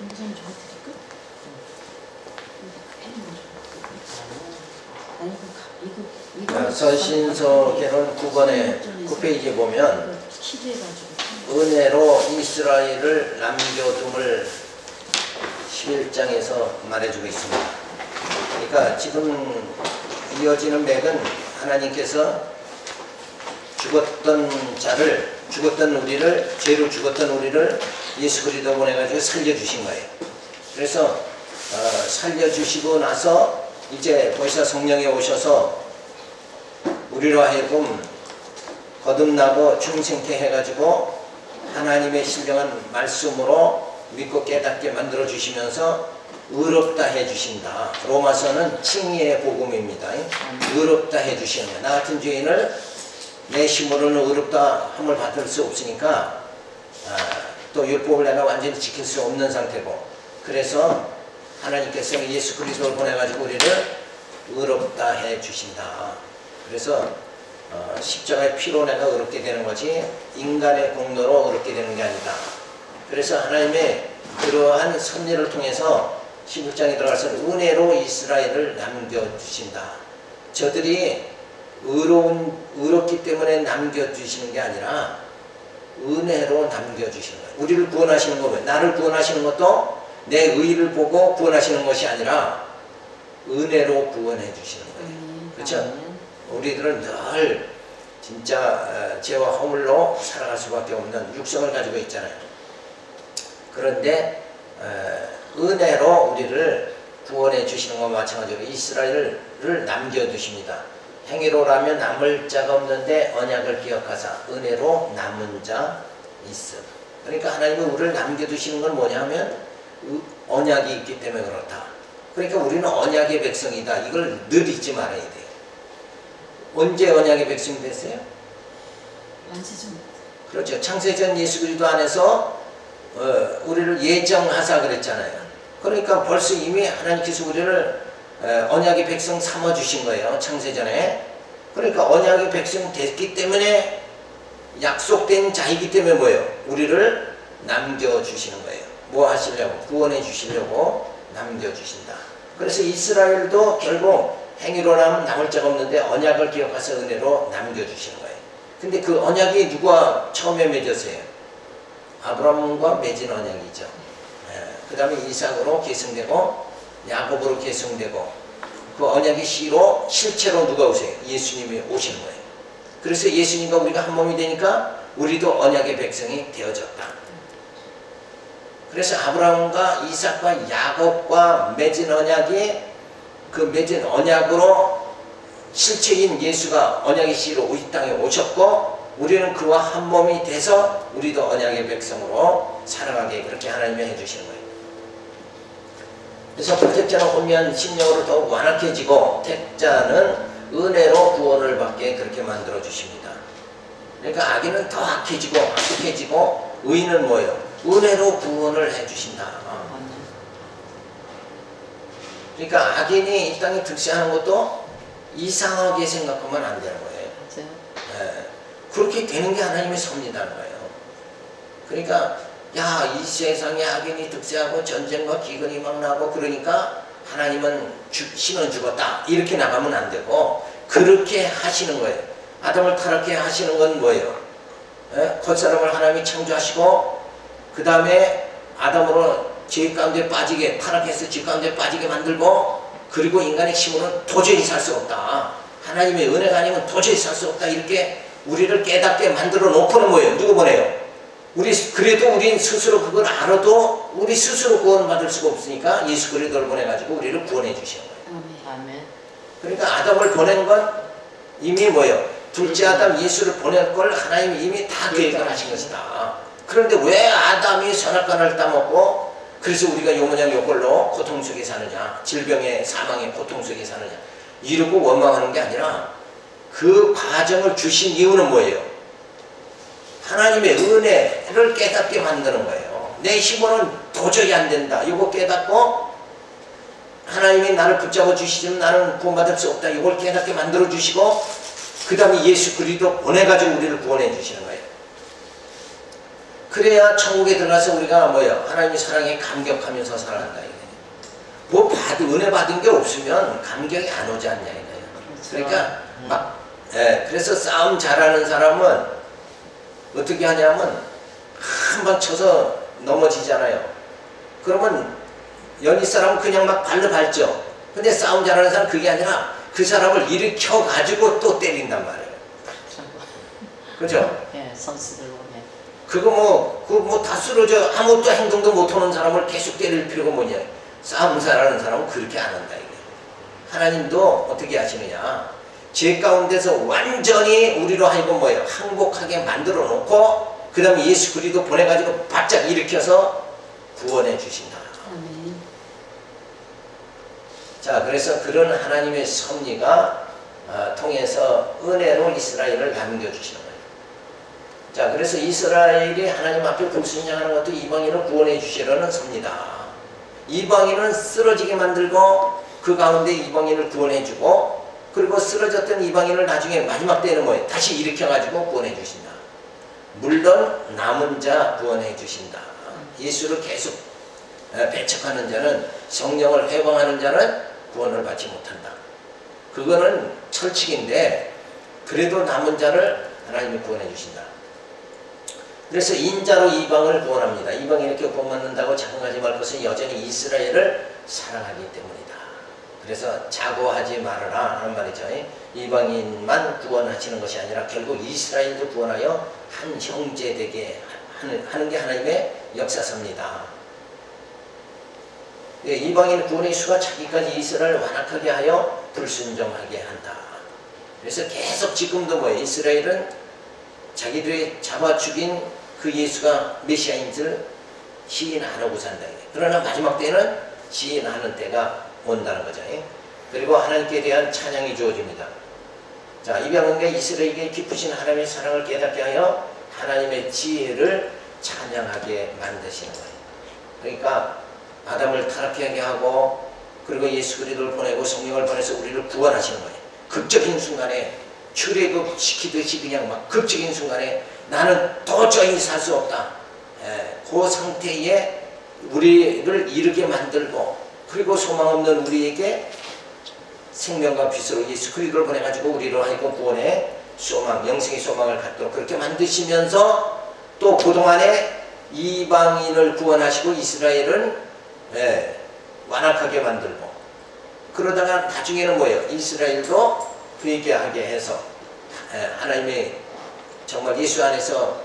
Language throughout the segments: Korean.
전부장님 저거 드릴까? 이거 서신서계론 9번에 9페이지에 보면 은혜로 이스라엘을 남겨둠을 11장에서 말해주고 있습니다. 그러니까 지금 이어지는 맥은 하나님께서 죽었던 우리를, 죄로 죽었던 우리를 예수 그리스도 보내가지고 살려주신 거예요. 그래서 살려주시고 나서 이제 보혜사 성령이 오셔서 우리로 하여금 거듭나고 중생케 해가지고 하나님의 신령한 말씀으로 믿고 깨닫게 만들어 주시면서 의롭다 해주신다. 로마서는 칭의의 복음입니다. 의롭다 해주시는 거예요. 나 같은 죄인을 내 힘으로는 의롭다 함을 받을 수 없으니까 또 율법을 내가 완전히 지킬 수 없는 상태고, 그래서 하나님께서 예수 그리스도를 보내가지고 우리를 의롭다 해주신다. 그래서 십자가의 피로 내가 의롭게 되는 거지 인간의 공로로 의롭게 되는 게 아니다. 그래서 하나님의 그러한 섭리를 통해서 16장에 들어가서 은혜로 이스라엘을 남겨주신다. 저들이 의롭기 때문에 남겨주시는 게 아니라 은혜로 남겨주시는 거예요. 우리를 구원하시는 거예요. 나를 구원하시는 것도 내 의의를 보고 구원하시는 것이 아니라 은혜로 구원해 주시는 거예요. 그렇죠? 우리들은 늘 진짜 죄와 허물로 살아갈 수밖에 없는 육성을 가지고 있잖아요. 그런데 은혜로 우리를 구원해 주시는 것과 마찬가지로 이스라엘을 남겨두십니다. 행위로라면 남을 자가 없는데 언약을 기억하사 은혜로 남은 자 있음. 그러니까 하나님은 우리를 남겨두시는 건 뭐냐 하면 언약이 있기 때문에 그렇다. 그러니까 우리는 언약의 백성이다. 이걸 늘 잊지 말아야 돼요. 언제 언약의 백성이 됐어요? 안세전. 그렇죠. 창세전 예수 그리스도 안에서 우리를 예정하사 그랬잖아요. 그러니까 벌써 이미 하나님께서 우리를 언약의 백성 삼아주신 거예요. 창세전에. 그러니까 언약의 백성 됐기 때문에 약속된 자이기 때문에 뭐예요? 우리를 남겨주시는 거예요. 뭐 하시려고? 구원해 주시려고 남겨주신다. 그래서 이스라엘도 결국 행위로라면 남을 자가 없는데 언약을 기억해서 은혜로 남겨주시는 거예요. 근데 그 언약이 누가 처음에 맺었어요? 아브라함과 맺은 언약이죠. 그 다음에 이삭으로 계승되고 야곱으로 계승되고 그 언약의 씨로 실체로 누가 오세요? 예수님이 오시는 거예요. 그래서 예수님과 우리가 한 몸이 되니까 우리도 언약의 백성이 되어졌다. 그래서 아브라함과 이삭과 야곱과 맺은 언약이 그 맺은 언약으로 실체인 예수가 언약의 씨로 이 땅에 오셨고 우리는 그와 한 몸이 돼서 우리도 언약의 백성으로 살아가게 그렇게 하나님이 해주시는 거예요. 그래서 불택자는 혼미한 심령으로 더욱 완악해지고 택자는 은혜로 구원을 받게 그렇게 만들어 주십니다. 그러니까 악인은 더 악해지고 의인은 뭐예요? 은혜로 구원을 해주신다. 그러니까 악인이 이 땅에 득세하는 것도 이상하게 생각하면 안 되는 거예요. 네. 그렇게 되는 게 하나님의 섭리라는 거예요. 그러니까 야, 이 세상에 악인이 득세하고 전쟁과 기근이 막 나고 그러니까 하나님은 신은 죽었다 이렇게 나가면 안 되고 그렇게 하시는 거예요. 아담을 타락해 하시는 건 뭐예요? 겉사람을 하나님이 창조하시고 그 다음에 아담으로 죄 가운데 빠지게 타락해서 죄 가운데 빠지게 만들고 그리고 인간의 힘으로는 도저히 살 수 없다. 하나님의 은혜가 아니면 도저히 살 수 없다. 이렇게 우리를 깨닫게 만들어 놓고는 뭐예요? 누구 보내요? 그래도 우린 스스로 그걸 알아도 우리 스스로 구원받을 수가 없으니까 예수 그리스도를 보내가지고 우리를 구원해 주시는 거예요. 아멘. 그러니까 아담을 보낸 건 이미 뭐예요? 둘째 아담 예수를 보낼 걸 하나님이 이미 다 계획을 하신 것이다. 그런데 왜 아담이 선악과를 따먹고 그래서 우리가 요모양 요걸로 고통 속에 사느냐, 질병의 사망의 고통 속에 사느냐 이러고 원망하는 게 아니라 그 과정을 주신 이유는 뭐예요? 하나님의 은혜를 깨닫게 만드는 거예요. 내 힘으로는 도저히 안 된다. 이거 깨닫고 하나님이 나를 붙잡아 주시지만 나는 구원받을 수 없다. 이걸 깨닫게 만들어 주시고 그 다음에 예수 그리스도 보내가지고 우리를 구원해 주시는 거예요. 그래야 천국에 들어가서 우리가 뭐야? 하나님의 사랑에 감격하면서 살아간다. 이거예요. 뭐 은혜 받은 게 없으면 감격이 안 오지 않냐 이거예요. 그러니까 그래서 싸움 잘하는 사람은 어떻게 하냐면 한 번 쳐서 넘어지잖아요. 그러면 연희 사람은 그냥 막 발로 밟죠. 근데 싸움 잘하는 사람은 그게 아니라 그 사람을 일으켜 가지고 또 때린단 말이에요. 그죠? 예, 선수들 보면. 그거 다 쓰러져 아무것도 행동도 못하는 사람을 계속 때릴 필요가 뭐냐. 싸움 잘하는 사람은 그렇게 안 한다 이게. 하나님도 어떻게 하시느냐. 죄 가운데서 완전히 우리로 하여금 뭐예요? 항복하게 만들어 놓고 그 다음에 예수 그리스도 보내가지고 바짝 일으켜서 구원해 주신다. 아멘. 자, 그래서 그런 하나님의 섭리가 통해서 은혜로 이스라엘을 남겨주시는 거예요. 자, 그래서 이스라엘이 하나님 앞에 불순종하는 것도 이방인을 구원해 주시려는 섭니다. 이방인은 쓰러지게 만들고 그 가운데 이방인을 구원해 주고 그리고 쓰러졌던 이방인을 나중에 마지막 때는 뭐예요? 다시 일으켜가지고 구원해 주신다. 물론 남은 자 구원해 주신다. 예수를 계속 배척하는 자는 성령을 회방하는 자는 구원을 받지 못한다. 그거는 철칙인데 그래도 남은 자를 하나님이 구원해 주신다. 그래서 인자로 이방을 구원합니다. 이방이 이렇게 구원받는다고 자긍하지 말 것은 여전히 이스라엘을 사랑하기 때문이다. 그래서 자고하지 말아라 하는 말이죠. 이방인만 구원하시는 것이 아니라 결국 이스라엘도 구원하여 한 형제 되게 하는 게 하나님의 역사섭니다. 이방인 구원의 수가 자기까지 이스라엘을 완악하게 하여 불순종하게 한다. 그래서 계속 지금도 뭐예요? 이스라엘은 자기들이 잡아 죽인 그 예수가 메시아인 줄 시인 안 하고 산다. 그러나 마지막 때는 시인하는 때가 온다는 거죠. 그리고 하나님께 대한 찬양이 주어집니다. 자, 이방인과 이스라엘에게 깊으신 하나님의 사랑을 깨닫게 하여 하나님의 지혜를 찬양하게 만드시는 거예요. 그러니까 아담을 타락하게 하고 그리고 예수 그리스도를 보내고 성령을 보내서 우리를 구원하시는 거예요. 극적인 순간에 출애굽 시키듯이 그냥 막 극적인 순간에 나는 도저히 살 수 없다. 그 상태에 우리를 이르게 만들고 그리고 소망 없는 우리에게 생명과 빛으로 예수 그리스도를 보내가지고 우리로 하여금 구원의 소망, 영생의 소망을 갖도록 그렇게 만드시면서 또 그동안에 이방인을 구원하시고 이스라엘은 완악하게 만들고 그러다가 나중에는 뭐예요? 이스라엘도 회개하게 해서 하나님의 정말 예수 안에서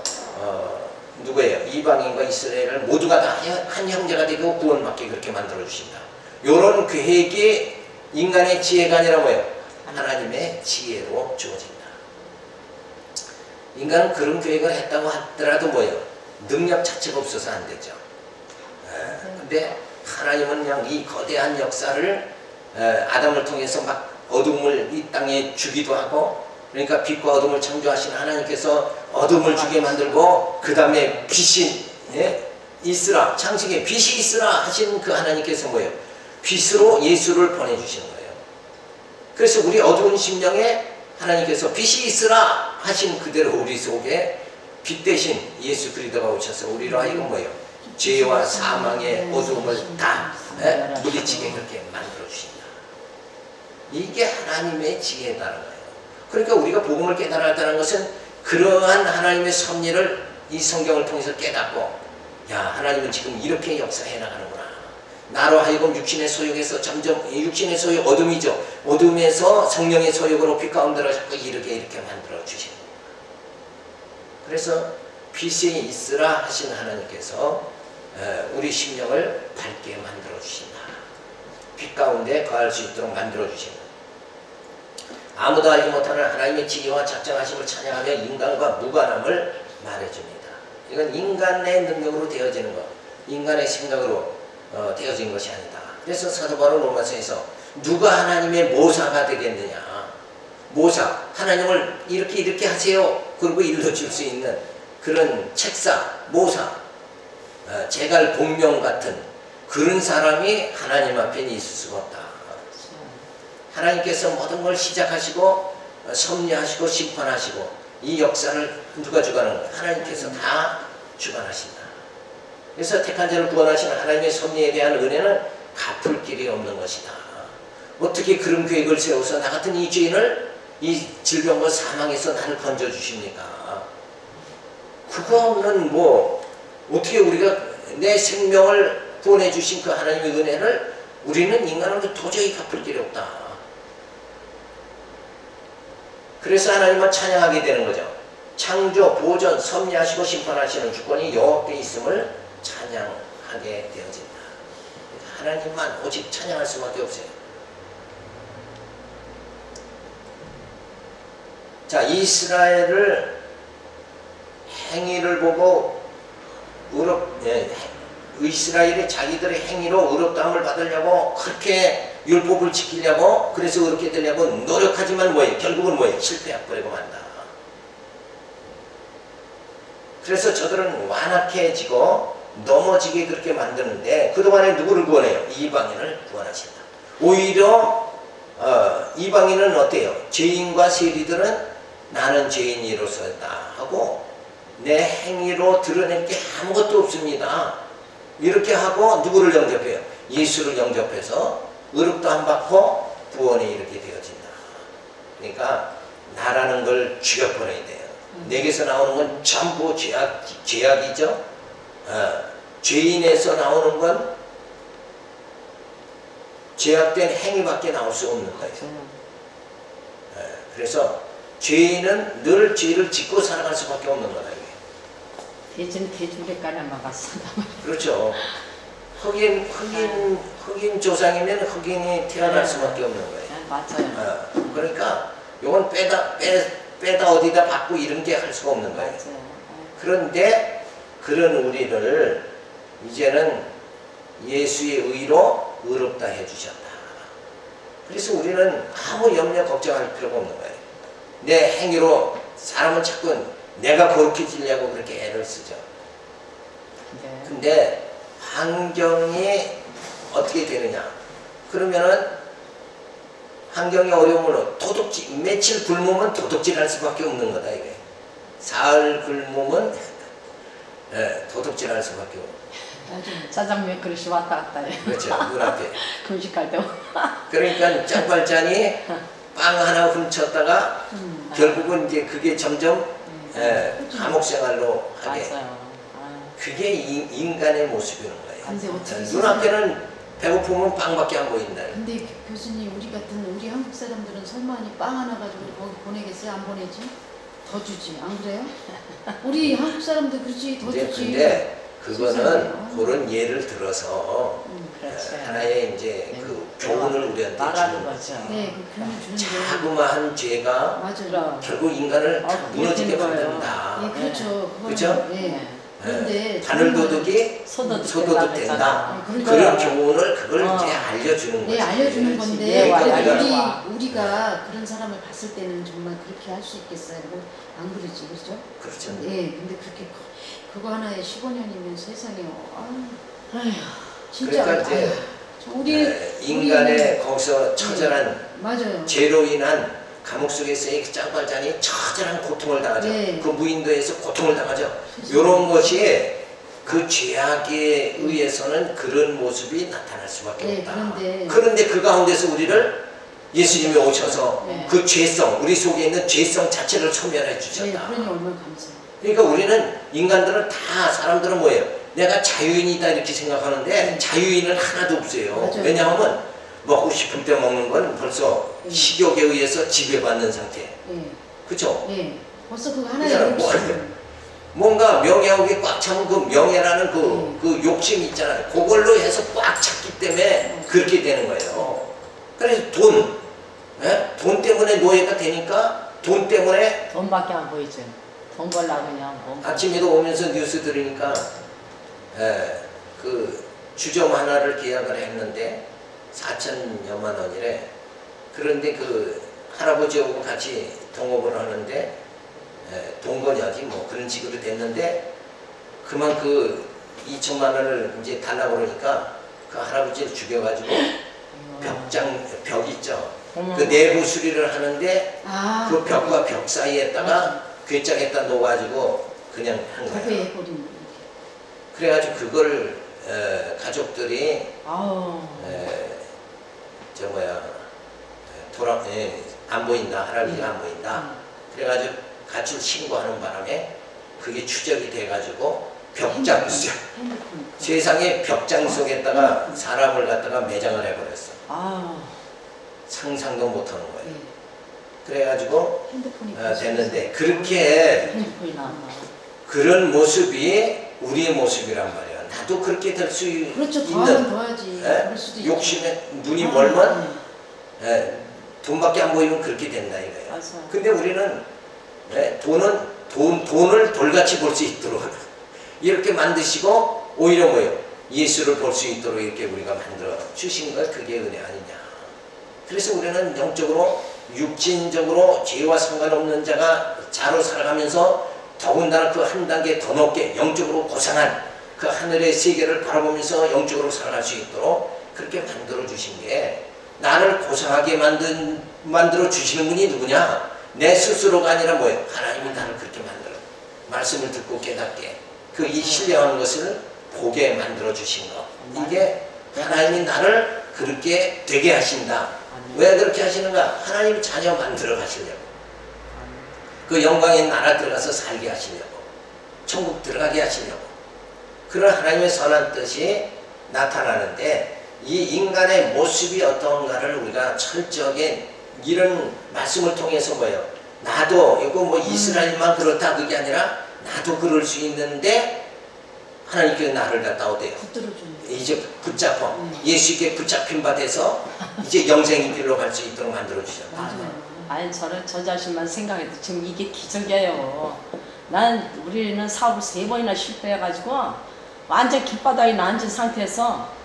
누구예요? 이방인과 이스라엘을 모두가 다 한 형제가 되고 구원받게 그렇게 만들어 주신다. 요런 계획이 인간의 지혜가 아니라 뭐예요? 하나님의 지혜로 주어진다. 인간은 그런 계획을 했다고 하더라도 뭐예요? 능력 자체가 없어서 안 되죠. 근데 하나님은 그냥 이 거대한 역사를 아담을 통해서 막 어둠을 이 땅에 주기도 하고 그러니까 빛과 어둠을 창조하신 하나님께서 어둠을 주게 만들고 그 다음에 빛이 있으라 창세기에 빛이 있으라 하신 그 하나님께서 뭐예요? 빛으로 예수를 보내주시는 거예요. 그래서 우리 어두운 심령에 하나님께서 빛이 있으라 하신 그대로 우리 속에 빛 대신 예수 그리스도가 오셔서 우리로 하여금 뭐예요? 죄와 사망의 어두움을 다 물리치게 그렇게 만들어 주신다. 이게 하나님의 지혜라는 거예요. 그러니까 우리가 복음을 깨달았다는 것은 그러한 하나님의 섭리를 이 성경을 통해서 깨닫고 야 하나님은 지금 이렇게 역사해 나가는구나. 나로 하여금 육신의 소욕에서 점점 육신의 소욕 어둠이죠. 어둠에서 성령의 소욕으로 빛 가운데로 자꾸 이렇게 만들어 주시는 거예요. 그래서 빛이 있으라 하신 하나님께서 우리 심령을 밝게 만들어 주신다. 빛 가운데 거할 수 있도록 만들어 주신다. 아무도 알지 못하는 하나님의 지혜와 작정하심을 찬양하며 인간과 무관함을 말해줍니다. 이건 인간의 능력으로 되어지는 것, 인간의 생각으로 되어진 것이 아니다. 그래서 사도 바울 로마서에서 누가 하나님의 모사가 되겠느냐. 모사, 하나님을 이렇게 하세요. 그리고 일러줄 수 있는 그런 책사, 모사, 제갈 공명 같은 그런 사람이 하나님 앞에 있을 수가 없다. 하나님께서 모든 걸 시작하시고 섭리하시고 심판하시고 이 역사를 누가 주관하는 거예요? 하나님께서 다 주관하신다. 그래서 택한 자를 구원하시는 하나님의 섭리에 대한 은혜는 갚을 길이 없는 것이다. 어떻게 그런 계획을 세워서 나 같은 이 죄인을 이 질병과 사망에서 나를 건져주십니까? 그거는 뭐 어떻게 우리가 내 생명을 구원해 주신 그 하나님의 은혜를 우리는 인간으로 도저히 갚을 길이 없다. 그래서 하나님만 찬양하게 되는 거죠. 창조, 보존, 섭리하시고 심판하시는 주권이 여호와께 있음을 찬양하게 되어진다. 하나님만 오직 찬양할 수밖에 없어요. 자, 이스라엘을 행위를 보고 이스라엘이 자기들의 행위로 의롭다함을 받으려고 그렇게 율법을 지키려고 그래서 의롭게 되려고 노력하지만 뭐예요? 결국은 뭐예요? 실패해버리고 만다. 그래서 저들은 완악해지고 넘어지게 그렇게 만드는데 그동안에 누구를 구원해요? 이방인을 구원하신다. 오히려 이방인은 어때요? 죄인과 세리들은 나는 죄인이로서다 하고 내 행위로 드러낼 게 아무것도 없습니다. 이렇게 하고 누구를 영접해요? 예수를 영접해서 의롭다함 받고 구원에 이르게 되어진다. 그러니까 나라는 걸 죽여버려야 돼요. 내게서 나오는 건 전부 죄악이죠. 죄인에서 나오는 건 죄악된 행위밖에 나올 수 없는 거예요. 그래서 죄인은 늘 죄를 짓고 살아갈 수밖에 없는 거다. 대중대까지 막았어. 그렇죠. 흑인 조상이면 흑인이 태어날 수밖에 없는 거예요. 맞아요. 그러니까 이건 빼다 어디다 받고 이런 게 할 수가 없는 거예요. 맞아요. 그런데 그런 우리를 이제는 예수의 의로 의롭다 해주셨다. 그래서 우리는 아무 염려 걱정할 필요가 없는 거예요. 내 행위로 사람은 자꾸 내가 거룩해지려고 그렇게 애를 쓰죠. 근데 환경이 어떻게 되느냐? 그러면은 환경이 어려우면 며칠 굶으면 도둑질할 수밖에 없는 거다 이게. 사흘 굶으면 도둑질할 수밖에 없는. 짜장면 그릇이 왔다 갔다 해. 그렇죠. 눈앞에. 금식할 때. 그러니까 짱발짠이 빵 하나 훔쳤다가 결국은 이제 그게 점점 감옥 생활로 하게. 맞아요. 그게 인간의 모습이는 거예요. 근데 어떻게 눈앞에는 배고프면 빵밖에 안 보인다. 근데 교수님 우리 같은 우리 한국 사람들은 설마 빵 하나 가지고 거기 보내겠어요? 안 보내지? 더 주지. 안 그래요? 우리 한국 사람들 그렇지 더 주지. 근데 그거는 세상에. 그런 예를 들어서 하나의 이제 그 교훈을 우리한테 주는 거죠. 네, 그 교훈 주는데. 자그마한 죄가 맞아요. 결국 인간을 무너지게 만든다. 네, 그렇죠. 그렇죠? 네. 그런데 바늘도둑이 소도둑 된다. 그런 교훈을 그걸 이제 알려주는 거죠. 네, 알려주는 건데 그러니까 우리가 그런 사람을 봤을 때는 정말 그렇게 할 수 있겠어요? 뭐 안 그러지, 그렇죠? 그렇죠. 네, 근데 그렇게 그거 하나에 15년이면 세상에 아휴, 진짜 그러니까 이제 인간의 거기서 처절한 맞아요. 죄로 인한 감옥 속에서의 짱발잔이 처절한 고통을 당하죠. 네. 그 무인도에서 고통을 당하죠. 이런 것이 그 죄악에 의해서는 그런 모습이 나타날 수밖에 네, 없다. 그런데 그 가운데서 우리를 예수님이 오셔서 네. 그 죄성, 우리 속에 있는 죄성 자체를 소멸해 네, 주셨다. 그러니 얼마나 감사해요. 그러니까 우리는 인간들은 다 사람들은 뭐예요? 내가 자유인이다 이렇게 생각하는데 자유인은 하나도 없어요. 맞아요. 왜냐하면 먹고 싶을 때 먹는 건 벌써 식욕에 의해서 지배받는 상태. 네. 그렇죠? 네. 벌써 그거 하나에 그냥 뭔가 명예욕이 꽉 차면 그 명예라는 그 욕심이 있잖아요. 그걸로 해서 꽉 찼기 때문에 그렇게 되는 거예요. 그래서 돈 때문에 노예가 되니까 돈 때문에 돈밖에 안 보이죠. 돈 벌라 그냥 아침에도 오면서 뉴스 들으니까 그 주점 하나를 계약을 했는데 4천여만 원이래. 그런데 그 할아버지하고 같이 동업을 하는데 동거녀지 뭐 그런 식으로 됐는데 그만 그 2천만 원을 이제 달라고 그러니까 그 할아버지를 죽여가지고 벽 있죠. 그 내부 수리를 하는데 그 벽과 벽 사이에다가 괴짝에다 놓아가지고 그냥 한 거예요. 그래가지고 그걸 가족들이 아우. 저 뭐야 안 보인다, 할아버지가 안 보인다. 그래가지고 가출 신고하는 바람에 그게 추적이 돼가지고 벽장 세상에 벽장 속에다가 사람을 갖다가 매장을 해버렸어. 아우. 상상도 못하는 거예요. 네. 그래가지고 핸드폰이 됐는데 그렇게 핸드폰이 나왔나. 그런 모습이 우리의 모습이란 말이야. 나도 그렇게 될 수 그렇죠. 있는 더하면 더하지. 예? 그럴 수도 있죠. 욕심에 눈이 멀면 돈밖에 안 보이면 그렇게 된다 이거예요. 맞아요. 근데 우리는 돈을 돌같이 볼 수 있도록 이렇게 만드시고 오히려 뭐예요? 예수를 볼 수 있도록 이렇게 우리가 만들어 주신 것, 그게 은혜 아니냐. 그래서 우리는 영적으로 육신적으로 죄와 상관없는 자로 살아가면서 더군다나 그 한 단계 더 높게 영적으로 고상한 그 하늘의 세계를 바라보면서 영적으로 살아갈 수 있도록 그렇게 만들어 주신 게, 나를 고상하게 만들어 주시는 분이 누구냐? 내 스스로가 아니라 뭐예요? 하나님이 나를 그렇게 만들어 말씀을 듣고 깨닫게 이 신령한 것을 보게 만들어 주신 것, 이게 하나님이 나를 그렇게 되게 하신다. 왜 그렇게 하시는가? 하나님이 자녀 만들어 가시려고, 그 영광의 나라 들어가서 살게 하시려고, 천국 들어가게 하시려고, 그런 하나님의 선한 뜻이 나타나는데, 이 인간의 모습이 어떤가를 우리가 철저하게 이런 말씀을 통해서 뭐예요? 나도 이거 뭐 이스라엘만 그렇다 그게 아니라 나도 그럴 수 있는데 하나님께서 나를 갖다 어때요? 이제 붙잡고 예수께 붙잡힌 바 돼서 이제 영생의 길로 갈 수 있도록 만들어 주셨다. 아니 저는 저 자신만 생각해도 지금 이게 기적이에요. 우리는 사업을 3번이나 실패해가지고 완전 길바닥에 앉은 상태에서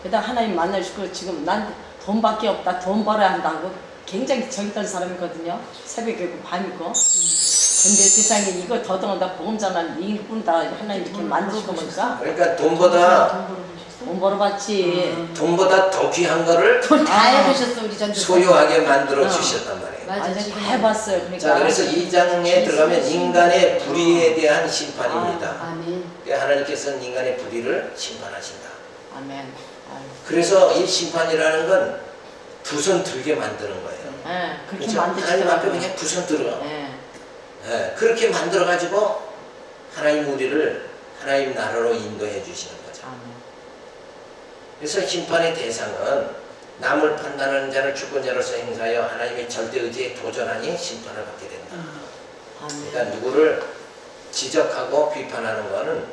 그다음 하나님 만나주고, 지금 난 돈밖에 없다, 돈 벌어야 한다고 굉장히 정했던 사람이거든요. 새벽이고 밤이고. 근데 세상에 이거 더더군다 보험자만 이뿐다 하나님 이렇게 만드시고 보니까. 그러니까 돈보다 돈 벌어봤지. 돈보다 더 귀한 거를 돈 다 해보셨어 우리 전도. 소유하게 만들어 주셨단 말이에요. 맞아, 완전 지금 다 해봤어요. 그러니까. 자, 그래서 이 장에 들어가면 인간의 불의에 대한 심판입니다. 아멘. 하나님께서는 인간의 불의를 심판하신다. 아멘. 아유. 그래서 이 심판이라는 건 두 손 들게 만드는 거예요. 네, 그렇게 그렇죠? 하나님 앞에 만드시더라고요. 그냥 두 손 들어. 네. 그렇게 만들어 가지고 하나님 우리를 하나님 나라로 인도해 주시는 거죠. 아멘. 그래서 심판의 대상은 남을 판단하는 자를 주권자로서 행사하여 하나님의 절대 의지에 도전하니 심판을 받게 된다. 아멘. 그러니까 누구를 지적하고 비판하는 거는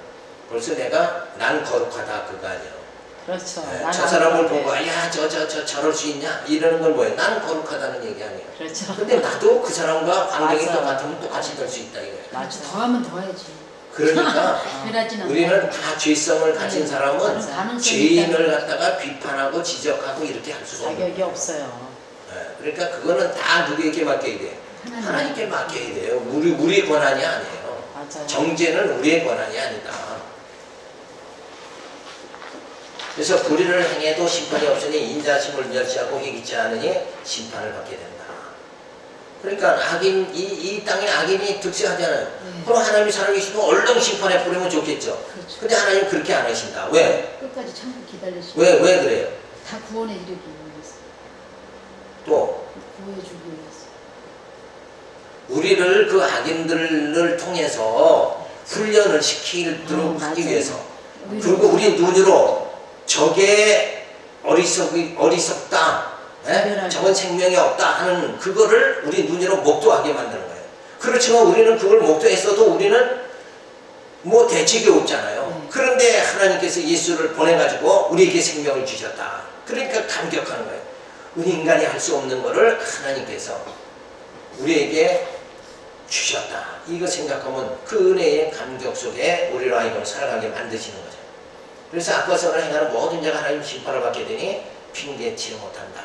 벌써 내가 난 거룩하다 그거 아니에요. 그렇죠. 저 사람을 보고 야 저럴 수 있냐 이러는 건 뭐예요? 나는 거룩하다는 얘기 아니에요. 그렇죠. 근데 나도 그 사람과 환경이 맞아. 똑같으면 똑같이 될 수 있다 이거예요. 맞아. 더하면 더해야지. 그러니까 그러진 않아. 우리는 다 죄성을 가진 사람은 가능성이 죄인을 있다는 갖다가 비판하고 지적하고 이렇게 할 수가 없는 자격이 거예요. 없어요. 그러니까 그거는 다 누구에게 맡겨야 돼요? 하나님께 맡겨야 돼요. 우리의 권한이 아니에요. 맞아요. 정죄는 우리의 권한이 아니다. 그래서 불의를 행해도 심판이 없으니 인자심을 멸시하고 회개치 않으니 심판을 받게 된다. 그러니까 악인, 이 땅에 악인이 득세하잖아요. 그럼 하나님이 살아계시면 얼른 심판해 뿌리면 좋겠죠. 그렇죠. 근데 하나님 그렇게 안 하신다. 왜? 끝까지 참고 기다리시고. 왜 그래요? 다 구원에 이르기 위해서. 또 구해주기 위해서. 우리를 그 악인들을 통해서 훈련을 시키도록 하기 위해서, 그리고 우리 눈으로 저게 어리석다, 저건 생명이 없다 하는 그거를 우리 눈으로 목도하게 만드는 거예요. 그렇지만 우리는 그걸 목도했어도 우리는 뭐 대책이 없잖아요. 그런데 하나님께서 예수를 보내가지고 우리에게 생명을 주셨다. 그러니까 감격하는 거예요. 우리 인간이 할 수 없는 거를 하나님께서 우리에게 주셨다. 이거 생각하면 그 은혜의 감격 속에 우리로 하여금 살아가게 만드시는 거죠. 그래서 악과선을 행하는 모든 자가 하나님 심판을 받게 되니 핑계치 못한다.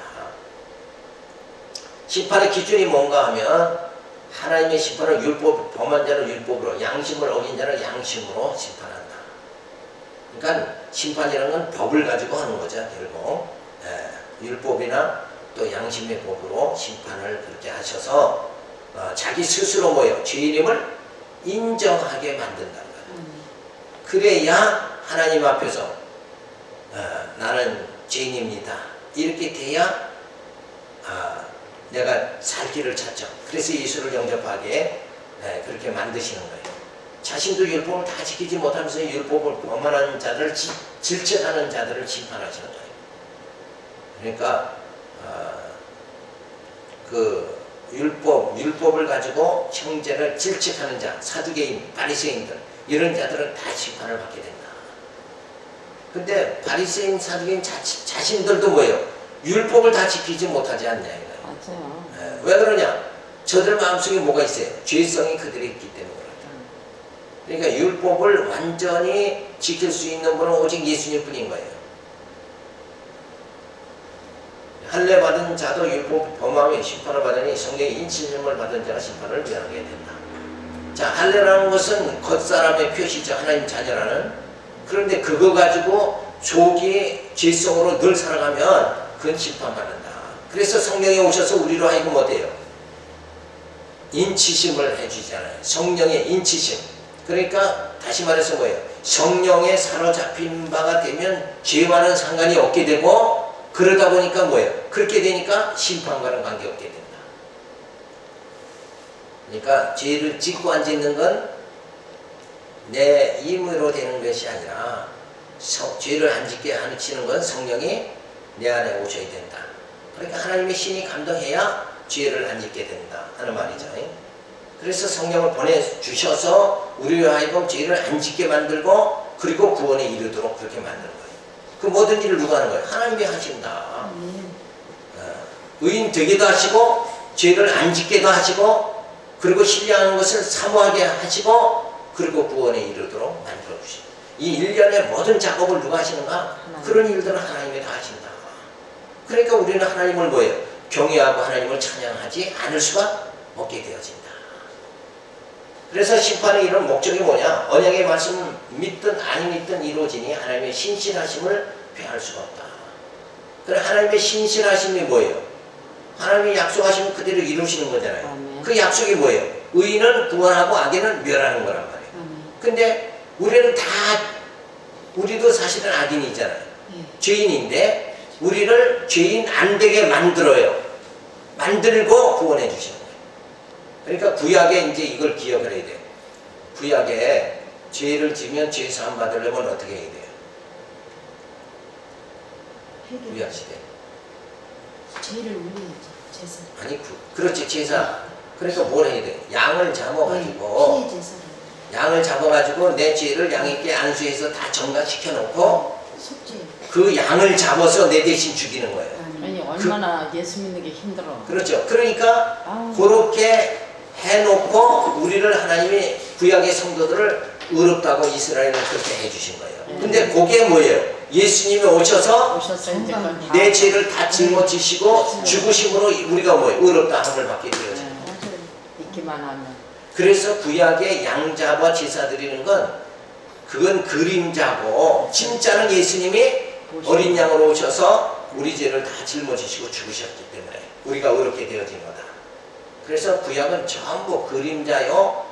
심판의 기준이 뭔가 하면 하나님의 심판을 범한 자는 율법으로, 양심을 어긴 자는 양심으로 심판한다. 그러니까 심판이라는 건 법을 가지고 하는 거죠. 결국 율법이나 또 양심의 법으로 심판을 그렇게 하셔서 자기 스스로 죄인임을 인정하게 만든다는 거예요. 그래야 하나님 앞에서 나는 죄인입니다. 이렇게 돼야 내가 살 길을 찾죠. 그래서 예수를 영접하게 그렇게 만드시는 거예요. 자신도 율법을 다 지키지 못하면서 율법을 범하는 자들을 질책하는 자들을 심판하시는 거예요. 그러니까 그 율법을 가지고 형제를 질책하는 자, 사두개인, 바리새인들 이런 자들은 다 심판을 받게 된다. 근데 바리새인, 사두개인 자신들도 뭐예요? 율법을 다 지키지 못하지 않냐 이거예요. 맞아요. 왜 그러냐? 저들 마음속에 뭐가 있어요? 죄성이 그들에 있기 때문에 그렇다. 그러니까 율법을 완전히 지킬 수 있는 분은 오직 예수님 뿐인 거예요. 할례 받은 자도 율법 범하며 심판을 받으니 성령의 인치심을 받은 자가 심판을 면하게 된다. 자, 할례라는 것은 겉사람의 표시죠. 하나님 자녀라는. 그런데 그거 가지고 속이 죄성으로 늘 살아가면 그건 심판받는다. 그래서 성령이 오셔서 우리로 하여금 어때요? 인치심을 해주잖아요. 성령의 인치심. 그러니까 다시 말해서 뭐예요? 성령에 사로잡힌 바가 되면 죄와는 상관이 없게 되고 그러다 보니까 뭐예요? 그렇게 되니까 심판과는 관계없게 된다. 그러니까 죄를 짓고 안 짓는 건 내 힘으로 되는 것이 아니라 죄를 안 짓게 하시는 건 성령이 내 안에 오셔야 된다. 그러니까 하나님의 신이 감동해야 죄를 안 짓게 된다 하는 말이죠. 그래서 성령을 보내주셔서 우리로 하여금 죄를 안 짓게 만들고 그리고 구원에 이르도록 그렇게 만드는 거예요. 그 모든 일을 누가 하는 거예요? 하나님이 하신다. 의인 되게도 하시고 죄를 안 짓게도 하시고 그리고 신뢰하는 것을 사모하게 하시고 그리고 구원에 이르도록 만들어주시고 이 일련의 모든 작업을 누가 하시는가? 그런 일들은 하나님이 다 하신다. 그러니까 우리는 하나님을 뭐예요? 경외하고 하나님을 찬양하지 않을 수가 없게 되어진다. 그래서 심판의 이런 목적이 뭐냐? 언약의 말씀 믿든 아니 믿든 이루어지니 하나님의 신실하심을 피할 수가 없다. 그래 하나님의 신실하심이 뭐예요? 하나님이 약속하시면 그대로 이루시는 거잖아요. 아멘. 그 약속이 뭐예요? 의인은 구원하고 악인은 멸하는 거란 말이에요. 근데 우리도 사실은 악인이잖아요. 죄인인데 우리를 죄인 안 되게 만들어요. 만들고 구원해 주시는 거예요. 그러니까 구약에 이제 이걸 기억을 해야 돼요. 구약에 죄를 지면 죄 사함 받으려면 어떻게 해야 돼요? 구약 시대. 죄를 올려야죠. 제사. 아니 그렇지 제사. 그러니까 뭘 해야 돼요? 양을 잡아가지고 피해 제사를. 양을 잡아가지고 내 죄를 양에게 안수해서 다 정각시켜 놓고 속죄. 그 양을 잡아서 내 대신 죽이는 거예요. 아니 얼마나 예수 믿는 게 힘들어. 그렇죠. 그러니까 아우. 그렇게 해놓고 우리를 하나님이 구약의 성도들을 의롭다고 이스라엘을 그렇게 해주신 거예요. 근데 그게 뭐예요? 예수님이 오셔서 이제 그건 다 내 죄를 다 짊어지시고 죽으심으로 우리가 뭐예요? 의롭다 함을 받게 되어져요. 있기만 하면. 그래서 구약의 양 잡아 제사 드리는 건 그건 그림자고 진짜는 예수님이 어린 양으로 오셔서 우리 죄를 다 짊어지시고 죽으셨기 때문에 우리가 의롭게 되어진 거다. 그래서 구약은 전부 그림자요,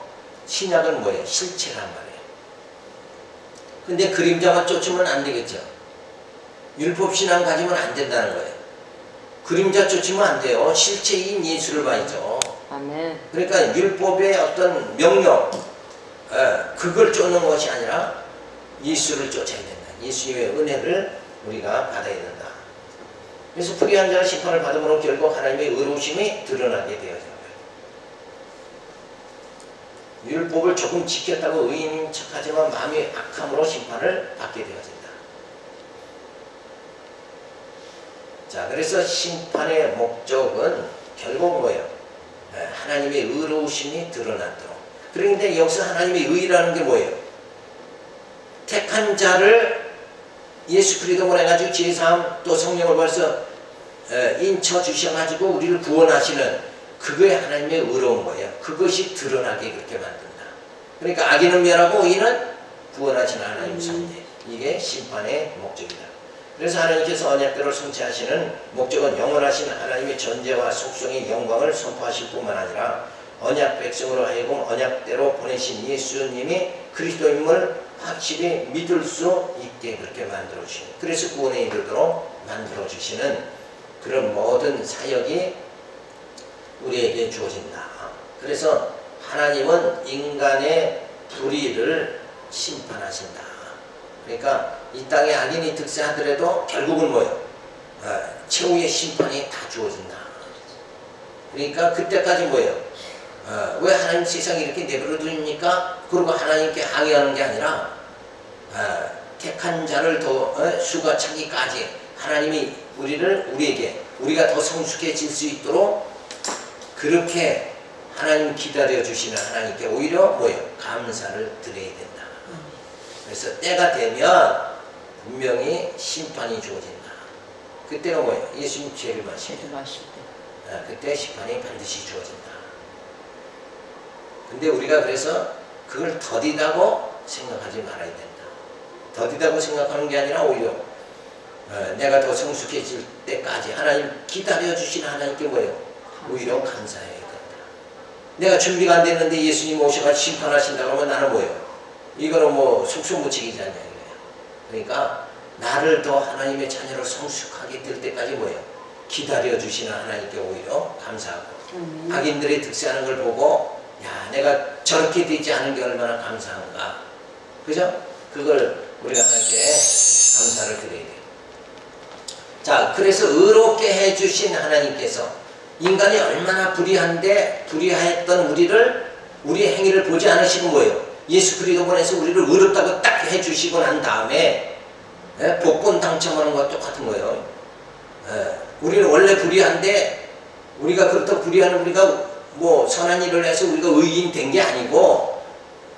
신약은 뭐예요? 실체란 말이에요. 근데 그림자만 쫓으면 안 되겠죠. 율법신앙 가지면 안 된다는 거예요. 그림자 쫓으면 안 돼요. 실체인 예수를 봐야죠. 아멘. 그러니까 율법의 어떤 명령, 그걸 쫓는 것이 아니라 예수를 쫓아야 된다. 예수님의 은혜를 우리가 받아야 된다. 그래서 불의한 자가 심판을 받으므로 결국 하나님의 의로우심이 드러나게 되어진 거예요. 율법을 조금 지켰다고 의인인 척하지만 마음이 악함으로 심판을 받게 되어진다. 자, 그래서 심판의 목적은 결국 뭐예요? 하나님의 의로우심이 드러나도록. 그런데 여기서 하나님의 의라는 게 뭐예요? 택한 자를 예수 그리스도로 해가지고 죄사함 또 성령을 벌써 인쳐 주셔가지고 우리를 구원하시는 그거에 하나님의 의로운 거예요. 그것이 드러나게 그렇게 만든다. 그러니까 악인은 멸하고 의인은 구원하시는 하나님 상대. 이게 심판의 목적이다. 그래서 하나님께서 언약대로 성취하시는 목적은 영원하신 하나님의 존재와 속성의 영광을 선포하실 뿐만 아니라 언약 백성으로 하여금 언약대로 보내신 예수님이 그리스도임을 확실히 믿을 수 있게 그렇게 만들어 주시는, 그래서 구원에 이르도록 만들어 주시는 그런 모든 사역이 우리에게 주어진다. 그래서 하나님은 인간의 불의를 심판하신다. 그러니까 이 땅에 악인이 득세하더라도 결국은 뭐예요? 최후의 심판이 다 주어진다. 그러니까 그때까지 뭐예요? 왜 하나님 세상에 이렇게 내버려 두십니까? 그리고 하나님께 항의하는 게 아니라 택한 자를 더 수가 차기까지 하나님이 우리가 더 성숙해질 수 있도록 그렇게 하나님 기다려 주시는 하나님께 오히려 뭐예요? 감사를 드려야 된다. 그래서 때가 되면 분명히 심판이 주어진다. 그때가 뭐예요? 예수님 죄를 마실 때. 그때 심판이 반드시 주어진다. 근데 우리가 그래서 그걸 더디다고 생각하지 말아야 된다. 더디다고 생각하는 게 아니라 오히려 내가 더 성숙해질 때까지 하나님 기다려주시는 하나님께 뭐예요? 오히려 감사해야 된다. 내가 준비가 안 됐는데 예수님 오셔서 심판하신다고 하면 나는 뭐예요? 이거는 뭐 속수무책이잖아요. 그러니까 나를 더 하나님의 자녀로 성숙하게 될 때까지 뭐예요? 기다려주시는 하나님께 오히려 감사하고 악인들이 득세하는 걸 보고 야, 내가 저렇게 되지 않은 게 얼마나 감사한가. 그죠? 그걸 우리가 하나님께 감사를 드려야 돼요. 자, 그래서 의롭게 해주신 하나님께서 인간이 얼마나 불의한데 불의하였던 우리의 행위를 보지 않으시고 뭐예요? 예수 그리스도 보내서 우리를 의롭다고 딱 해주시고 난 다음에 복권 당첨하는 것과 똑같은 거예요. 우리는 원래 불의한데 우리가 그렇다고 불의하는 우리가 뭐 선한 일을 해서 우리가 의인 된 게 아니고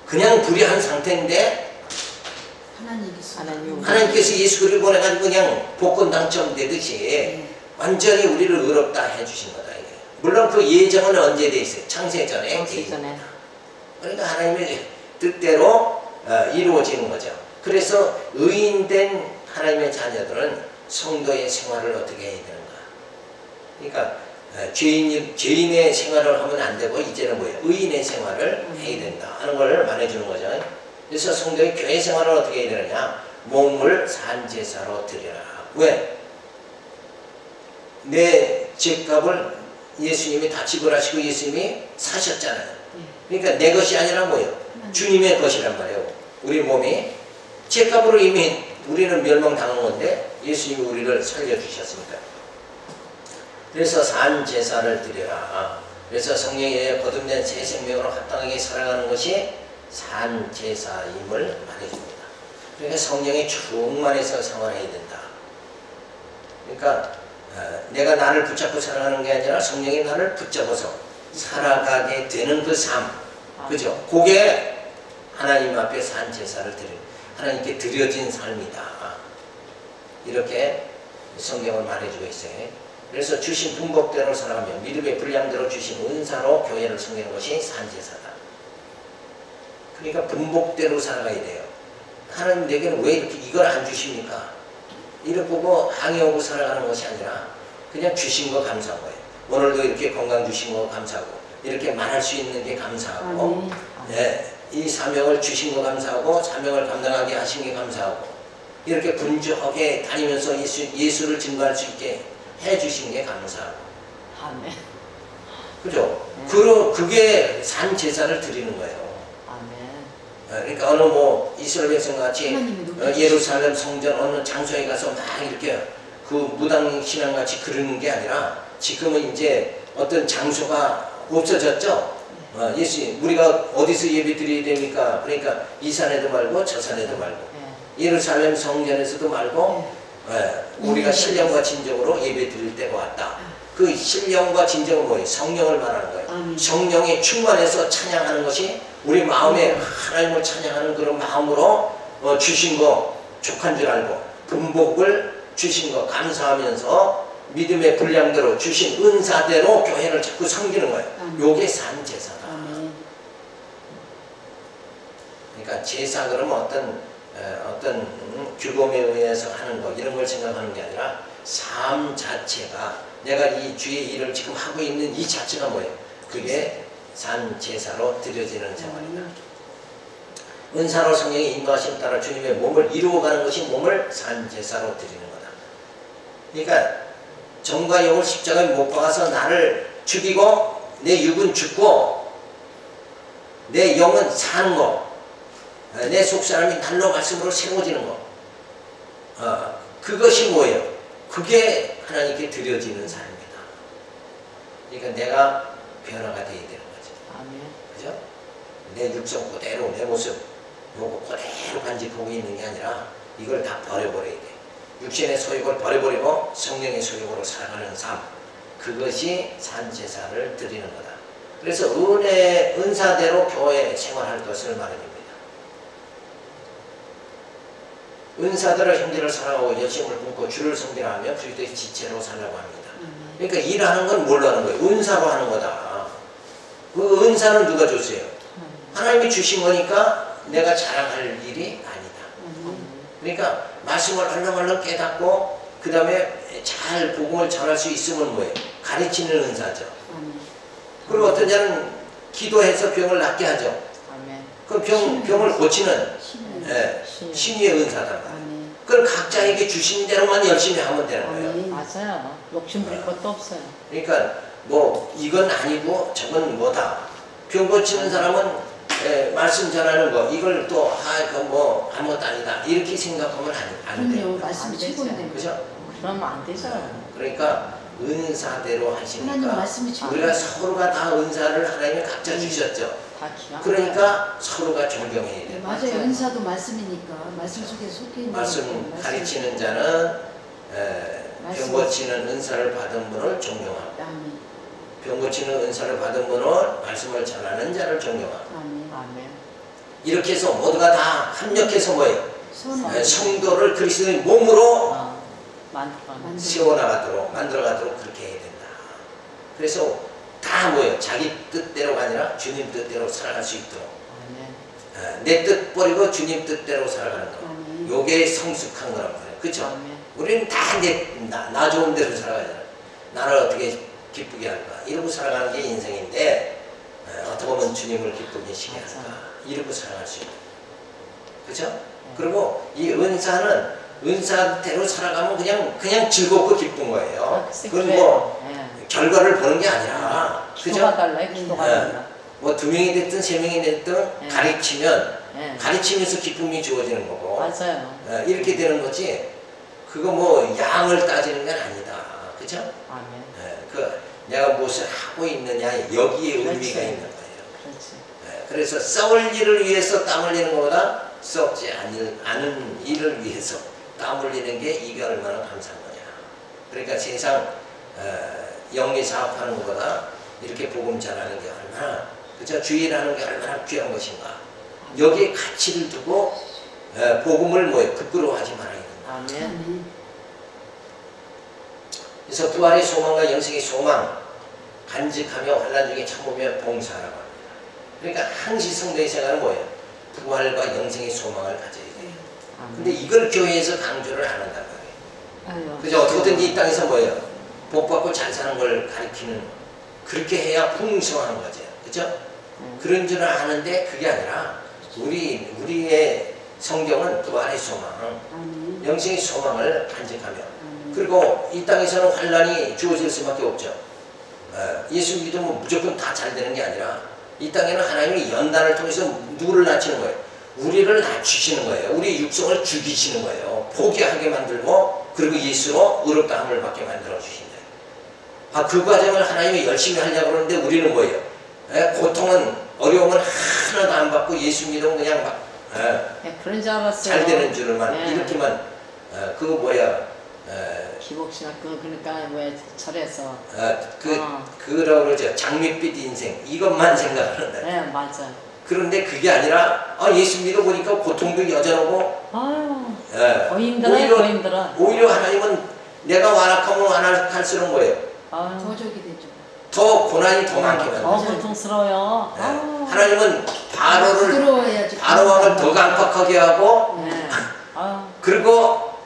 그냥 불의한 상태인데 하나님께서 예수 그리스도를 보내가지고 그냥 복권 당첨되듯이 완전히 우리를 의롭다 해주신 거다. 이게. 물론 그 예정은 언제 돼 있어요? 창세전에 돼 있습니다. 그러니까 하나님의 뜻대로 이루어지는 거죠. 그래서 의인된 하나님의 자녀들은 성도의 생활을 어떻게 해야 되는가? 그러니까 죄인의 생활을 하면 안 되고 이제는 뭐예요? 의인의 생활을 해야 된다 하는 걸 말해주는 거죠. 그래서 성도의 교회 생활을 어떻게 해야 되느냐? 몸을 산제사로 드려라. 왜? 내 죄값을 예수님이 다 지불하시고 예수님이 사셨잖아요. 그러니까 내 것이 아니라 뭐예요? 주님의 것이란 말이에요. 우리 몸이 죄값으로 이미 우리는 멸망당한 건데 예수님이 우리를 살려주셨습니다. 그래서 산제사를 드려라. 그래서 성령에 거듭낸 새 생명으로 합당하게 살아가는 것이 산제사임을 말해줍니다. 그러니까 성령이 충만해서 생활해야 된다. 그러니까 내가 나를 붙잡고 살아가는 게 아니라 성령이 나를 붙잡아서 살아가게 되는 그 삶, 그죠? 그게 하나님 앞에 산제사를 하나님께 드려진 삶이다. 이렇게 성경을 말해주고 있어요. 그래서 주신 분법대로 살아가며 믿음의 분량대로 주신 은사로 교회를 섬기는 것이 산제사다. 그러니까 분법대로 살아가야 돼요. 하나님 내게는 왜 이렇게 이걸 안 주십니까? 이를 보고 항의하고 살아가는 것이 아니라 그냥 주신 거 감사한 거예요. 오늘도 이렇게 건강 주신 거 감사하고 이렇게 말할 수 있는 게 감사하고 이 사명을 주신 거 감사하고 사명을 감당하게 하신 게 감사하고 이렇게 분주하게 다니면서 예수를 증거할 수 있게 해주신 게 감사하고 아멘. 그죠? 그게 산 제사를 드리는 거예요. 그러니까 어느 뭐 이스라엘 백성 같이 예루살렘 성전 어느 장소에 가서 막 이렇게 그 무당 신앙 같이 그러는 게 아니라 지금은 이제 어떤 장소가 없어졌죠. 예수님 우리가 어디서 예배 드려야 됩니까? 그러니까 이 산에도 말고 저 산에도 말고 예루살렘 성전에서도 말고 우리가 신령과 진정으로 예배 드릴 때가 왔다. 그 신령과 진정은 뭐예요? 성령을 말하는 거예요. 성령이 충만해서 찬양하는 것이 우리 마음에 하나님을 찬양하는 그런 마음으로 주신 거 족한 줄 알고 분복을 주신 거 감사하면서 믿음의 분량대로 주신 은사대로 교회를 자꾸 섬기는 거예요. 요게 산제사다. 그러니까 제사 그러면 어떤 규범에 의해서 하는 거 이런 걸 생각하는 게 아니라 삶 자체가 내가 이 주의 일을 지금 하고 있는 이 자체가 뭐예요? 그게 산제사로 드려지는 생활이다. 은사로 성령의 인도하심 따라 주님의 몸을 이루어가는 것이 몸을 산제사로 드리는 거다. 그러니까 정과 영을 십자가에 못 박아서 나를 죽이고 내 육은 죽고 내 영은 사는 거, 내 속사람이 날로 말씀으로 새로워지는 거, 그것이 뭐예요? 그게 하나님께 드려지는 삶입니다. 그러니까 내가 변화가 되어야 되는 거죠. 아멘. 그죠? 내 육성 그대로, 내 모습 요거 그대로 간직하고 있는 게 아니라 이걸 다 버려버려야 돼. 육신의 소욕을 버려버리고 성령의 소욕으로 살아가는 삶, 그것이 산제사를 드리는 거다. 그래서 은사대로 교회 생활할 것을 말해줍니다. 은사대로 형제를 사랑하고 열심을 품고 주를 섬기라하며 그리스도의 지체로 살라고 합니다. 그러니까 일하는 건 뭘로 하는 거예요? 은사로 하는 거다. 그 은사는 누가 줬어요? 하나님이 주신 거니까 내가 자랑할 일이 아니다. 그러니까 말씀을 얼렁얼렁 깨닫고 그 다음에 잘 복음을 전할 수 있으면 뭐예요? 가르치는 은사죠. 그리고 어떤 자는 기도해서 병을 낫게 하죠. 그 병을 고치는 신의 은사다. 그걸 각자에게 주신 대로만 열심히 하면 되는 거예요. 맞아요. 욕심 부릴 것도 없어요. 그러니까 뭐 이건 아니고 저건 뭐다. 병 고치는 사람은 말씀 전하는 거 이걸 또 뭐 아무것도 아니다 이렇게 생각하면 안 돼요. 그럼요. 말씀이 최고인데. 그죠? 그러면 안 되죠. 그러니까 은사대로 하나님 하시니까 말씀이 최고. 우리가 서로가 다 은사를 하나님이 각자 주셨죠. 다 기가 그러니까 서로가 존경해야 돼요. 맞아요. 은사도 말씀이니까 말씀 속에 속해 있는 말씀 거니까. 가르치는 자는 말씀. 병 고치는 은사를 받은 분을 존경하고 아멘. 병 고치는 은사를 받은 분은 말씀을 전하는 자를 존경하고 아멘. 아멘. 이렇게 해서 모두가 다 합력해서 뭐예요? 선을 성도를 그리스도의 몸으로 만들어. 세워나가도록 만들어가도록 그렇게 해야 된다. 그래서 다 뭐예요? 자기 뜻대로가 아니라 주님 뜻대로 살아갈 수 있도록 아멘. 내 뜻 버리고 주님 뜻대로 살아가는 거. 아멘. 요게 성숙한 거라고 해요. 그렇죠? 아멘. 우리는 다 나 좋은 대로 살아가잖아요. 나를 어떻게 기쁘게 할까? 이러고 살아가는 게 인생인데 어떻게 보면 주님을 기쁘게 시게 할까? 이러고 살아갈 수 있다. 그렇죠? 그리고 이 은사대로 살아가면 그냥 즐겁고 기쁜 거예요. 그건 뭐 결과를 보는 게 아니라 기도가 달라요. 기도가 달라. 뭐 2명이 됐든 3명이 됐든 가르치면 네. 가르치면서 기쁨이 주어지는 거고 맞아요. 이렇게 되는 거지. 그거 뭐 양을 따지는 건 아니다. 그죠? 아멘. 내가 무엇을 하고 있느냐 여기에 의미가 그렇지. 있는 거예요. 그렇지. 그래서 썩을 일을 위해서 땀 흘리는 것보다 썩지 않은 일을 위해서 땀 흘리는 게 이게 얼마나 감사한 거냐. 그러니까 세상 영리 사업하는 것보다 이렇게 복음 전하는 게 얼마나 그죠? 주일하는 게 얼마나 귀한 것인가. 여기에 가치를 두고 복음을 부끄러워하지 말아야 된다. 아멘. 그래서 부활의 소망과 영생의 소망 간직하며 환난 중에 참으며 봉사하라고 합니다. 그러니까 항시 성도의 생활은 뭐예요? 부활과 영생의 소망을 가져야 돼요. 근데 이걸 교회에서 강조를 안 한단 말이에요. 그죠? 어떻게든지 이 땅에서 뭐예요? 복 받고 잘 사는 걸 가리키는 그렇게 해야 풍성한 거죠. 그죠? 그런 줄은 아는데 그게 아니라 우리의 성경은 부활의 소망, 영생의 소망을 간직하며 그리고 이 땅에서는 환난이 주어질 수밖에 없죠. 예수 믿으면 무조건 다 잘 되는 게 아니라 이 땅에는 하나님이 연단을 통해서 누구를 낮추는 거예요? 우리를 낮추시는 거예요. 우리 육성을 죽이시는 거예요. 포기하게 만들고 그리고 예수로 의롭다함을 받게 만들어 주신다. 그 과정을 하나님이 열심히 하려고 그러는데 우리는 뭐예요? 고통은 어려움은 하나도 안 받고 예수 믿으면 그냥 막 그런 줄 알았어요. 잘 되는 줄만 이렇게만 그거 뭐야? 기복신학 그러니까 왜 절에서 그라고 그러죠. 장밋빛 인생 이것만 생각하는데. 네 맞아. 그런데 그게 아니라 예수 믿어보니까 고통도 여전하고 더 힘들어요. 더 힘들어. 오히려 하나님은 내가 완악하면 완악할수록 뭐예요? 저족이 되죠. 더 고난이 더 많게 만들어요. 더 고통스러워요. 하나님은 부드러워야지. 바로왕을 더 강팍하게 하고 그리고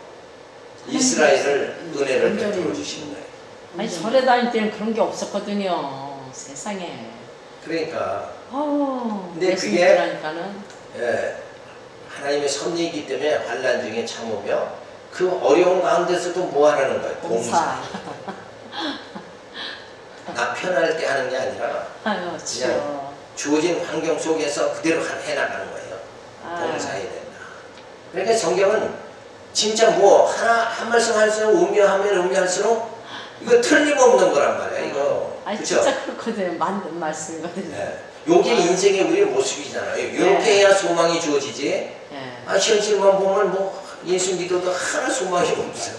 이스라엘을 은혜를 베풀어 주시는 거예요. 아니 절에 다닐 때는 그런 게 없었거든요. 세상에. 그러니까 근데 그게 하나님의 섭리이기 때문에 환난 중에 참으며 그 어려운 가운데서도 뭐 하라는 거예요? 봉사. 나 편할 때 하는 게 아니라 아유, 그냥 주어진 환경 속에서 그대로 해나가는 거예요. 봉사해야 된다. 그러니까 성경은 진짜 뭐 한 말씀 할수록 음미하면 음미할수록 이거 틀림없는 거란 말이야. 이거 아니 그쵸? 진짜 그렇거든요. 맞는 말씀이거든요. 네. 요게 인생의 우리의 모습이잖아요. 이렇게 네. 해야 소망이 주어지지. 네. 현실만 보면 뭐 예수 믿어도 하나 소망이 없어요.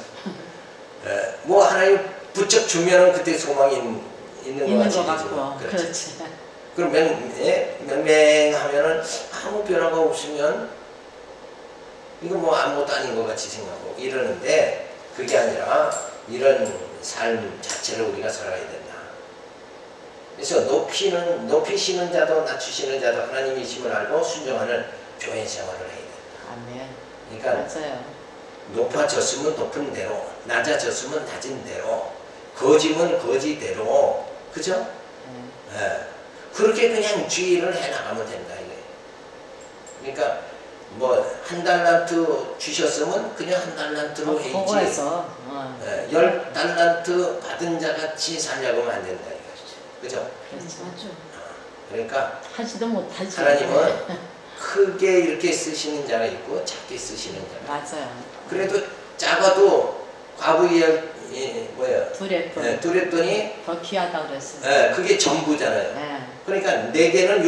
네. 뭐 하나님 부쩍 주면은 그때 소망이 있는 것 같고. 그렇지. 그럼 맹맹하면은 아무 변화가 없으면 이거 뭐 아무것도 아닌 것 같이 생각하고 이러는데 그게 아니라 이런 삶 자체를 우리가 살아야 된다. 그래서 높이시는 자도 낮추시는 자도 하나님이심을 알고 순종하는 교회 생활을 해야 된다. 아멘. 그러니까 맞아요. 높아졌으면 높은 대로, 낮아졌으면 낮은 대로, 거지면 거지대로, 그죠? 네. 그렇게 그냥 주의를 해나가면 된다 이거예요. 그러니까 뭐 한 달란트 주셨으면 그냥 한 달란트로 해야지. 보고해서. 10달란트 받은 자 같이 살려고 하면 안 된다 이거죠. 그죠? 맞죠. 그러니까 하지도 못하지. 하나님은 크게 이렇게 쓰시는 자가 있고 작게 쓰시는 자가. 맞아요. 그래도 작아도 과부의 뭐야? 두렵더니 더 귀하다 그랬어요. 그게 전부잖아요. 네. 그러니까 내게는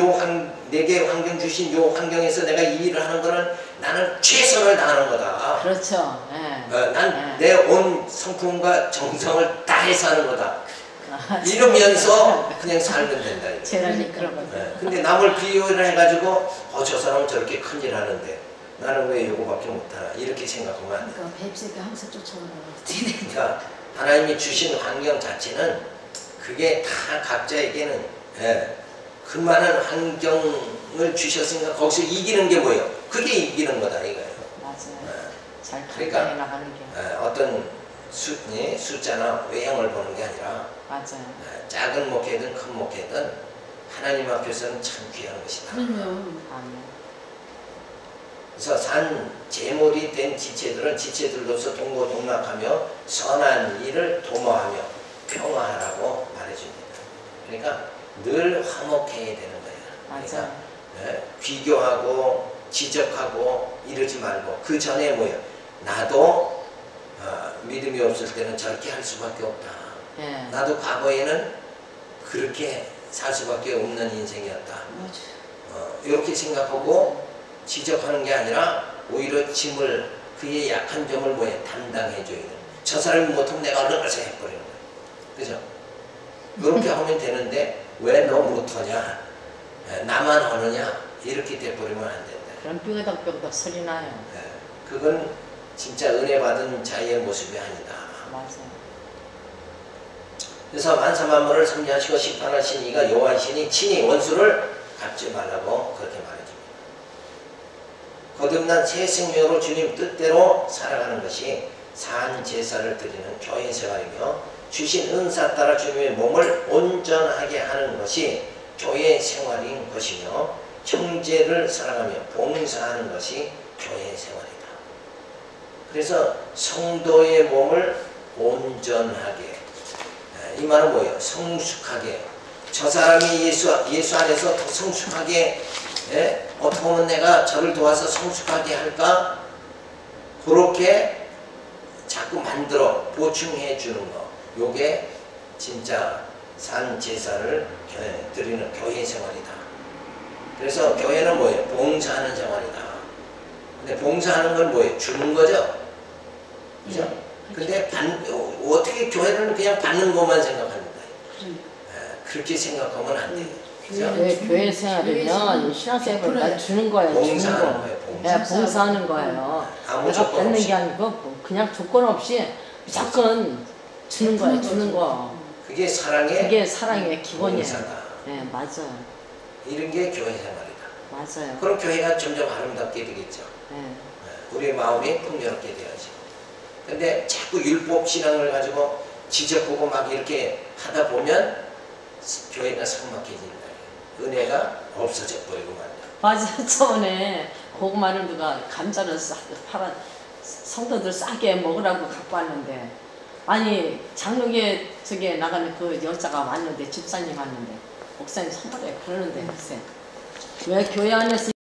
내게 환경 주신 요 환경에서 내가 이 일을 하는 거는 나는 최선을 다하는 거다. 그렇죠. 네. 난 내 온 성품과 정성을 다해서 하는 거다. 이러면서 그냥 살면 된다. 제라니 그런 거. 근데 남을 비유를 해가지고 저 사람은 저렇게 큰일 하는데 나는 왜 이거밖에 못하나 이렇게 생각하면 안 돼. 그러니까 뱀새가 항상 쫓아오는 그러니까 하나님이 주신 환경 자체는 그게 다 각자에게는 그 많은 환경을 주셨으니까 거기서 이기는 게 뭐예요? 그게 이기는 거다 이거예요. 맞아요. 잘 그러니까 감당해 나가는 게. 어떤 숫자나 외형을 보는 게 아니라 맞아요. 작은 목회든 큰 목회든 하나님 앞에서는 참 귀한 것이다. 그럼요. 아멘. 그래서 산 제물이 된 지체들로서 동고동락하며 선한 일을 도모하며 평화하라고 말해줍니다. 그러니까 늘 화목해야 되는 거예요. 맞아요. 그러니까 비교하고 지적하고 이러지 말고 그 전에 뭐예요? 나도 믿음이 없을 때는 저렇게 할 수밖에 없다. 네. 나도 과거에는 그렇게 살 수밖에 없는 인생이었다. 맞아요. 이렇게 생각하고 지적하는 게 아니라 오히려 짐을 그의 약한 점을 뭐에 담당해줘야 돼. 저 사람이 못하면 내가 얼른 가서 해버리는 거야. 그죠? 이렇게 하면 되는데 왜 너 못하냐? 나만 하느냐? 이렇게 돼버리면 안 된다. 그럼 삐그덕삐그덕 소리 나요. 그건 진짜 은혜 받은 자의 모습이 아니다. 맞아요. 그래서 만사만물을 섭리하시고 심판하신 이가 여호와이시니 친히 원수를 갚지 말라고 그렇게 말해줍니다. 거듭난 새 생명으로 주님 뜻대로 살아가는 것이 산 제사를 드리는 교회 생활이며 주신 은사 따라 주님의 몸을 온전하게 하는 것이 교회 생활인 것이며 형제를 사랑하며 봉사하는 것이 교회 생활이다. 그래서 성도의 몸을 온전하게, 이 말은 뭐예요? 성숙하게. 저 사람이 예수 안에서 더 성숙하게, 어떻게 하면 내가 저를 도와서 성숙하게 할까? 그렇게 자꾸 만들어 보충해 주는 거. 요게 진짜 산 제사를 드리는 교회 생활이다. 그래서 교회는 뭐예요? 봉사하는 생활이다. 근데 봉사하는 건 뭐예요? 주는 거죠? 그죠? 근데 어떻게 교회는 그냥 받는 것만 생각합니다. 그렇게 생각하면 안 돼요. 그죠? 교회 생활이면 신앙생활보다 주는 거예요. 봉사하는 거예요. 봉사하는 거예요. 아무 내가 조건 받는 없이. 게 아니고 그냥 조건 없이 무조건 주는 거예요. 주는 거. 그게 사랑의 그게 사랑의 기본이에요. 봉사다. 네, 맞아요. 이런 게 교회 생활이다. 맞아요. 그럼 교회가 점점 아름답게 되겠죠. 네. 우리의 마음이 풍요롭게 되어야지. 근데 자꾸 율법 신앙을 가지고 지적하고 막 이렇게 하다 보면 교회가 삭막해진다. 은혜가 없어져 버리고 말이야. 맞아요. 저번에 고구마를 누가 감자를 팔아 성도들 싸게 먹으라고 갖고 왔는데 아니 장로교에 저게 나가는 그 여자가 왔는데 집사님 왔는데 목사님 선물해 그러는데 글쎄 왜 교회 안에서